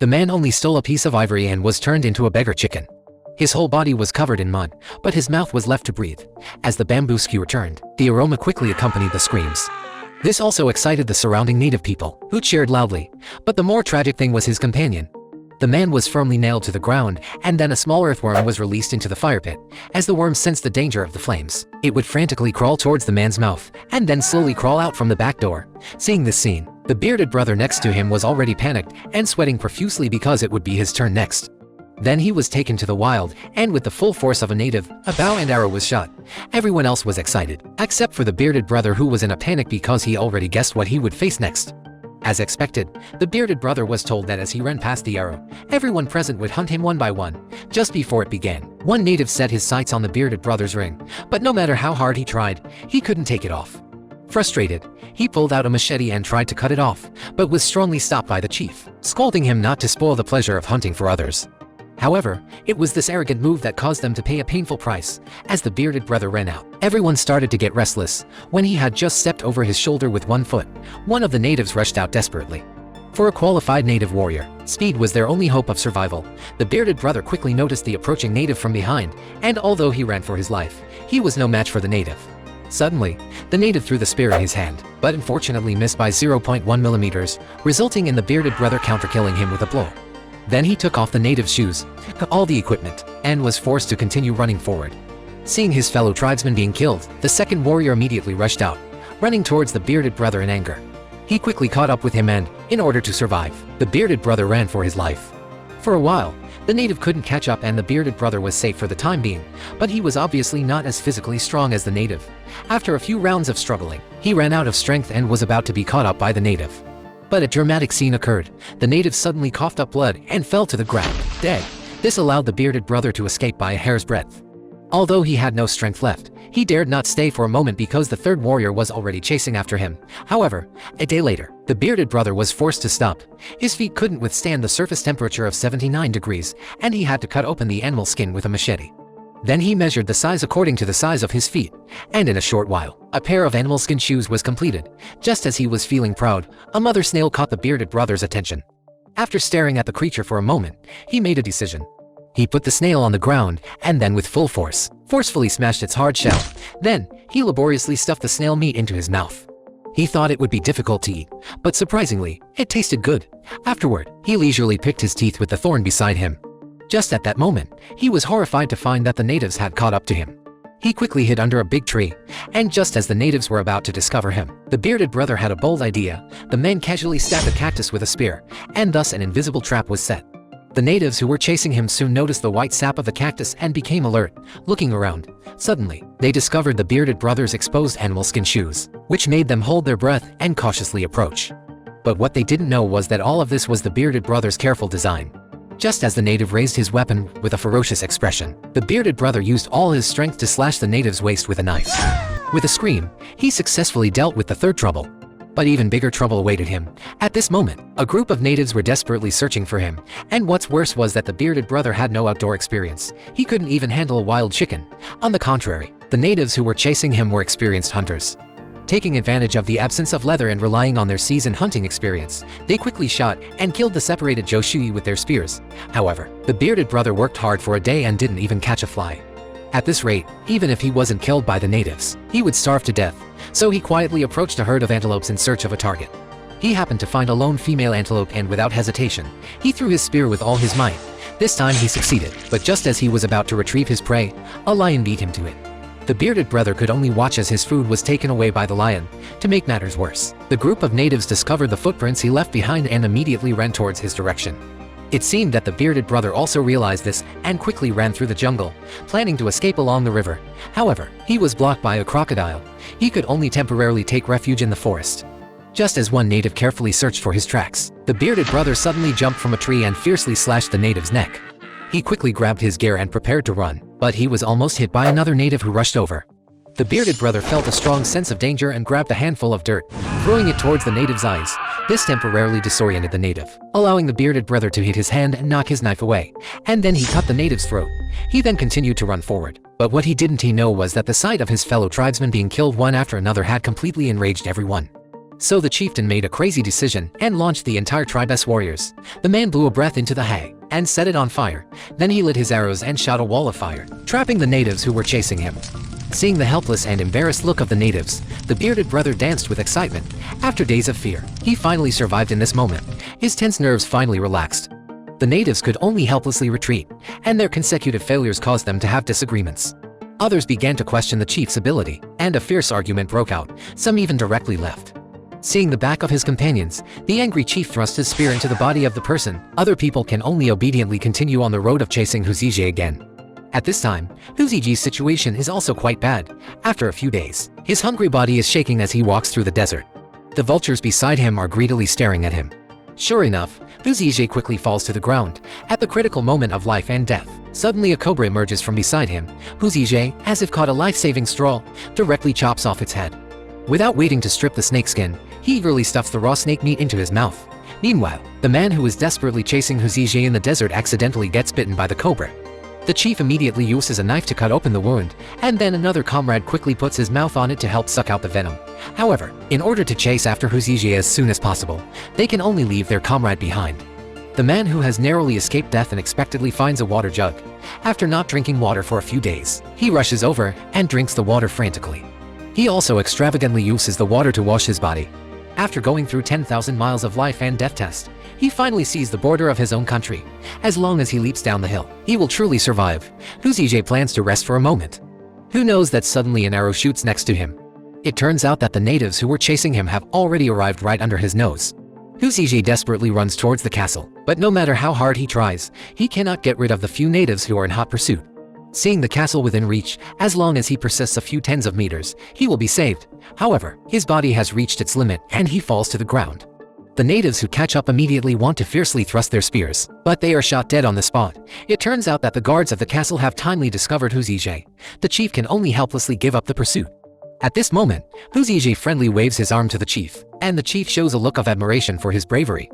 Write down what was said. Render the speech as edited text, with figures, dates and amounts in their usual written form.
The man only stole a piece of ivory and was turned into a beggar chicken. His whole body was covered in mud, but his mouth was left to breathe. As the bamboo skewer turned, the aroma quickly accompanied the screams. This also excited the surrounding native people, who cheered loudly. But the more tragic thing was his companion. The man was firmly nailed to the ground, and then a small earthworm was released into the fire pit. As the worm sensed the danger of the flames, it would frantically crawl towards the man's mouth, and then slowly crawl out from the back door. Seeing this scene, the bearded brother next to him was already panicked and sweating profusely because it would be his turn next. Then he was taken to the wild, and with the full force of a native, a bow and arrow was shot. Everyone else was excited, except for the bearded brother, who was in a panic because he already guessed what he would face next. As expected, the bearded brother was told that as he ran past the arrow, everyone present would hunt him one by one. Just before it began, one native set his sights on the bearded brother's ring, but no matter how hard he tried, he couldn't take it off. Frustrated, he pulled out a machete and tried to cut it off, but was strongly stopped by the chief, scolding him not to spoil the pleasure of hunting for others. However, it was this arrogant move that caused them to pay a painful price. As the bearded brother ran out, everyone started to get restless. When he had just stepped over his shoulder with one foot, one of the natives rushed out desperately. For a qualified native warrior, speed was their only hope of survival. The bearded brother quickly noticed the approaching native from behind, and although he ran for his life, he was no match for the native. Suddenly, the native threw the spear in his hand, but unfortunately missed by 0.1 millimeters, resulting in the bearded brother counter-killing him with a blow. Then he took off the native's shoes, all the equipment, and was forced to continue running forward. Seeing his fellow tribesmen being killed, the second warrior immediately rushed out, running towards the bearded brother in anger. He quickly caught up with him and, in order to survive, the bearded brother ran for his life. For a while, the native couldn't catch up and the bearded brother was safe for the time being, but he was obviously not as physically strong as the native. After a few rounds of struggling, he ran out of strength and was about to be caught up by the native. But a dramatic scene occurred. The native suddenly coughed up blood and fell to the ground, dead. This allowed the bearded brother to escape by a hair's breadth. Although he had no strength left, he dared not stay for a moment because the third warrior was already chasing after him. However, a day later, the bearded brother was forced to stop. His feet couldn't withstand the surface temperature of 79 degrees, and he had to cut open the animal skin with a machete. Then he measured the size according to the size of his feet, and in a short while, a pair of animal skin shoes was completed. Just as he was feeling proud, a mother snail caught the bearded brother's attention. After staring at the creature for a moment, he made a decision. He put the snail on the ground, and then with full force, forcefully smashed its hard shell. Then, he laboriously stuffed the snail meat into his mouth. He thought it would be difficult to eat, but surprisingly, it tasted good. Afterward, he leisurely picked his teeth with the thorn beside him. Just at that moment, he was horrified to find that the natives had caught up to him. He quickly hid under a big tree, and just as the natives were about to discover him, the bearded brother had a bold idea. The men casually stabbed a cactus with a spear, and thus an invisible trap was set. The natives who were chasing him soon noticed the white sap of the cactus and became alert, looking around. Suddenly, they discovered the bearded brother's exposed animal skin shoes, which made them hold their breath and cautiously approach. But what they didn't know was that all of this was the bearded brother's careful design. Just as the native raised his weapon with a ferocious expression, the bearded brother used all his strength to slash the native's waist with a knife. With a scream, he successfully dealt with the third trouble. But even bigger trouble awaited him. At this moment, a group of natives were desperately searching for him, and what's worse was that the bearded brother had no outdoor experience. He couldn't even handle a wild chicken. On the contrary, the natives who were chasing him were experienced hunters. Taking advantage of the absence of leather and relying on their seasoned hunting experience, they quickly shot and killed the separated Joshui with their spears. However, the bearded brother worked hard for a day and didn't even catch a fly. At this rate, even if he wasn't killed by the natives, he would starve to death, so he quietly approached a herd of antelopes in search of a target. He happened to find a lone female antelope and without hesitation, he threw his spear with all his might. This time he succeeded, but just as he was about to retrieve his prey, a lion beat him to it. The bearded brother could only watch as his food was taken away by the lion. To make matters worse, the group of natives discovered the footprints he left behind and immediately ran towards his direction. It seemed that the bearded brother also realized this and quickly ran through the jungle, planning to escape along the river. However, he was blocked by a crocodile. He could only temporarily take refuge in the forest. Just as one native carefully searched for his tracks, the bearded brother suddenly jumped from a tree and fiercely slashed the native's neck. He quickly grabbed his gear and prepared to run, but he was almost hit by another native who rushed over. The bearded brother felt a strong sense of danger and grabbed a handful of dirt, throwing it towards the native's eyes. This temporarily disoriented the native, allowing the bearded brother to hit his hand and knock his knife away, and then he cut the native's throat. He then continued to run forward, but what he didn't know was that the sight of his fellow tribesmen being killed one after another had completely enraged everyone. So the chieftain made a crazy decision and launched the entire tribe's warriors. The man blew a breath into the hay and set it on fire. Then he lit his arrows and shot a wall of fire, trapping the natives who were chasing him. Seeing the helpless and embarrassed look of the natives, the bearded brother danced with excitement. After days of fear, he finally survived in this moment. His tense nerves finally relaxed. The natives could only helplessly retreat, and their consecutive failures caused them to have disagreements. Others began to question the chief's ability, and a fierce argument broke out. Some even directly left. Seeing the back of his companions, the angry chief thrust his spear into the body of the person. Other people can only obediently continue on the road of chasing Huzije again. At this time, Huziji's situation is also quite bad. After a few days, his hungry body is shaking as he walks through the desert. The vultures beside him are greedily staring at him. Sure enough, Huzije quickly falls to the ground. At the critical moment of life and death, suddenly a cobra emerges from beside him. Huzije, as if caught a life-saving straw, directly chops off its head. Without waiting to strip the snakeskin, he eagerly stuffs the raw snake meat into his mouth. Meanwhile, the man who is desperately chasing Huzije in the desert accidentally gets bitten by the cobra. The chief immediately uses a knife to cut open the wound, and then another comrade quickly puts his mouth on it to help suck out the venom. However, in order to chase after Huzije as soon as possible, they can only leave their comrade behind. The man who has narrowly escaped death unexpectedly finds a water jug. After not drinking water for a few days, he rushes over and drinks the water frantically. He also extravagantly uses the water to wash his body. After going through 10,000 miles of life and death test, he finally sees the border of his own country. As long as he leaps down the hill, he will truly survive. Huzije plans to rest for a moment. Who knows that suddenly an arrow shoots next to him? It turns out that the natives who were chasing him have already arrived right under his nose. Huzije desperately runs towards the castle, but no matter how hard he tries, he cannot get rid of the few natives who are in hot pursuit. Seeing the castle within reach, as long as he persists a few tens of meters, he will be saved. However, his body has reached its limit and he falls to the ground. The natives who catch up immediately want to fiercely thrust their spears, but they are shot dead on the spot. It turns out that the guards of the castle have timely discovered Huzije. The chief can only helplessly give up the pursuit. At this moment, Huzije friendly waves his arm to the chief, and the chief shows a look of admiration for his bravery.